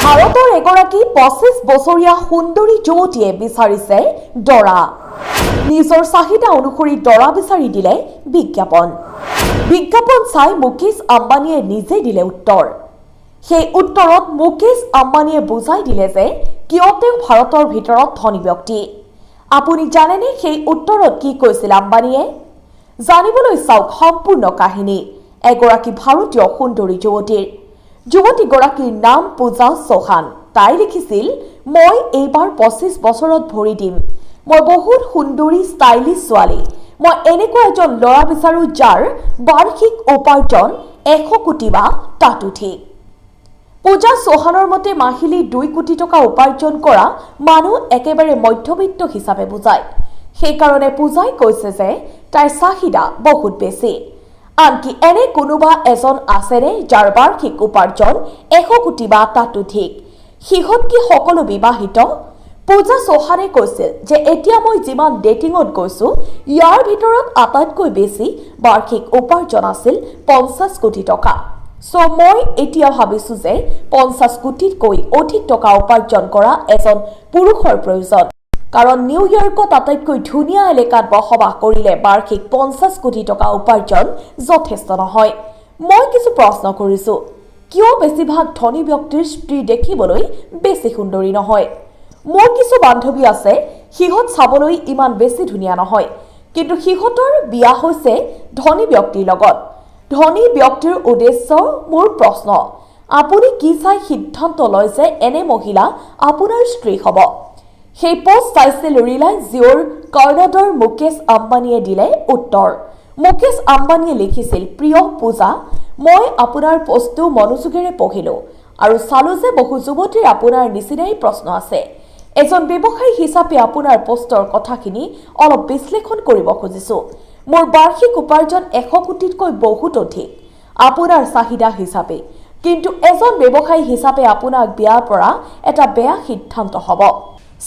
ভাৰতৰ এগৰাকী 25 বছৰীয়া সুন্দৰী যুৱতীয়ে বিচাৰিছে দৰা। নিজৰ চাহিদা অনুসৰি দৰা বিচাৰি দিলে বিজ্ঞাপন। বিজ্ঞাপন চাই মুকেশ আম্বানীয়ে নিজে দিলে উত্তৰ। সেই উত্তৰত মুকেশ আম্বানীয়ে বুজাই দিলে যে কিয় তেওঁ ভাৰতৰ ভিতৰত ধনী ব্যক্তি। আপুনি জানেনে সেই উত্তৰত কি কৈছিল আম্বানীয়ে? জানিবলৈ চাওক সম্পূৰ্ণ কাহিনী এগৰাকী ভাৰতীয় সুন্দৰী যুৱতীগৰাকীৰ নাম পূজা চৌহান। তাই লিখিছিল, মই এইবাৰ 25 বছৰত ভৰি দিম। মই বহুত সুন্দৰী ষ্টাইলিছ ছোৱালী। মই এনেকুৱা এজন ল'ৰা বিচাৰো যাৰ বাৰ্ষিক উপাৰ্জন 100 কোটি বা তাতোধিক। পূজা চৌহানৰ মতে মাহিলী 2 কোটি টকা উপাৰ্জন কৰা মানুহ একেবাৰে মধ্যবিত্ত হিচাপে বুজায়। সেইকাৰণে পূজাই কৈছে যে তাইৰ চাহিদা বহুত বেছি। আনকি এনে কোনোবা এজন আছেনে যাৰ বাৰ্ষিক উপাৰ্জন 100 কোটি বা তাতোধিক? সিহঁত কি সকলো বিবাহিত? পূজা চৌহানে কৈছিল যে এতিয়া মই যিমান ডেটিঙত গৈছো ইয়াৰ ভিতৰত আটাইতকৈ বেছি বাৰ্ষিক উপাৰ্জন আছিল 50 কোটি টকা। মই এতিয়া ভাবিছো যে 50 কোটিতকৈ অধিক টকা উপাৰ্জন কৰা এজন পুৰুষৰ প্ৰয়োজন। কাৰণ নিউয়ৰ্কত আটাইতকৈ ধুনীয়া এলেকাত বসবাস কৰিলে বাৰ্ষিক 50 কোটি টকা উপাৰ্জন যথেষ্ট নহয়। মই কিছু প্ৰশ্ন কৰিছো, কিয় বেছিভাগ ধনী ব্যক্তিৰ স্ত্ৰী দেখিবলৈ বেছি সুন্দৰী নহয়? মোৰ কিছু বান্ধৱী আছে, সিহঁত চাবলৈ ইমান বেছি ধুনীয়া নহয়, কিন্তু সিহঁতৰ বিয়া হৈছে ধনী ব্যক্তিৰ লগত। ধনী ব্যক্তিৰ উদ্দেশ্য মোৰ প্ৰশ্ন, আপুনি কি চাই সিদ্ধান্ত লয় যে এনে মহিলা আপোনাৰ স্ত্ৰী হ'ব? সেই পোষ্ট চাইছিল ৰিলায়েন্স জিঅ'ৰ কৰ্ণাডৰ মুকেশ আম্বানীয়ে দিলে উত্তৰ। মুকেশ আম্বানীয়ে লিখিছিল, প্ৰিয় পূজা, মই আপোনাৰ পোষ্টটো মনোযোগেৰে পঢ়িলো আৰু চালো যে বহু যুৱতীৰ আপোনাৰ নিচিনাই প্ৰশ্ন আছে। এজন ব্যৱসায়ী হিচাপে আপোনাৰ পোষ্টৰ কথাখিনি অলপ বিশ্লেষণ কৰিব খুজিছো। মোৰ বাৰ্ষিক উপাৰ্জন 100 কোটিতকৈ বহুত অধিক আপোনাৰ চাহিদা হিচাপে, কিন্তু এজন ব্যৱসায়ী হিচাপে আপোনাক বিয়াৰ পৰা এটা বেয়া সিদ্ধান্ত হ'ব।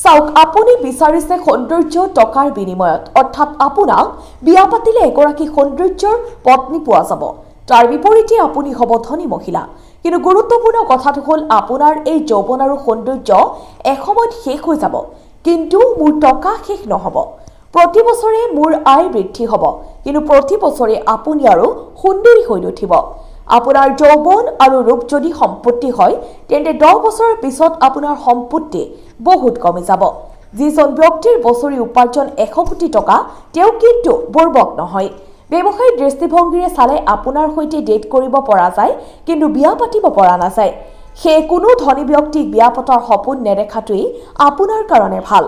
চাওক, আপুনি বিচাৰিছে সৌন্দৰ্য টকাৰ বিনিময়ত, অৰ্থাৎ আপোনাক বিয়া পাতিলে এগৰাকী সৌন্দৰ্যৰ পত্নী পোৱা যাব। তাৰ বিপৰীতে আপুনি হ'ব ধনী মহিলা। কিন্তু গুৰুত্বপূৰ্ণ কথাটো হ'ল আপোনাৰ এই যৌৱন আৰু সৌন্দৰ্য এসময়ত শেষ হৈ যাব, কিন্তু মোৰ টকা শেষ নহ'ব। প্ৰতি বছৰে মোৰ আয় বৃদ্ধি হ'ব, কিন্তু প্ৰতি বছৰে আপুনি আৰু সুন্দৰী হৈ নুঠিব। আপোনাৰ যৌৱন আৰু ৰূপ যদি সম্পত্তি হয় তেন্তে 10 বছৰৰ পিছত আপোনাৰ সম্পত্তি বহুত কমি যাব। যিজন ব্যক্তিৰ বছৰি উপাৰ্জন 100 কোটি টকা তেওঁ কিন্তু বুৰ্বক নহয়। ব্যৱসায়িক দৃষ্টিভংগীৰে চালে আপোনাৰ সৈতে ডেট কৰিব পৰা যায়, কিন্তু বিয়া পাতিব পৰা নাযায়। সেয়ে কোনো ধনী ব্যক্তিক বিয়া পতাৰ সপোন নেদেখাটোৱেই আপোনাৰ কাৰণে ভাল।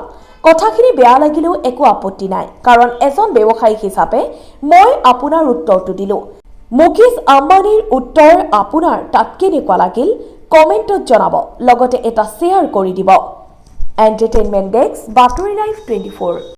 কথাখিনি বেয়া লাগিলেও একো আপত্তি নাই, কাৰণ এজন ব্যৱসায়ী হিচাপে মই আপোনাৰ উত্তৰটো দিলো। মুকেশ আম্বানীৰ উত্তৰ আপোনাৰ তাত কেনেকুৱা লাগিল কমেণ্টত জনাব, লগতে এটা শ্বেয়াৰ কৰি দিব। এণ্টাৰটেইনমেণ্ট ডেস্ক, বাতৰি লাইভ 24।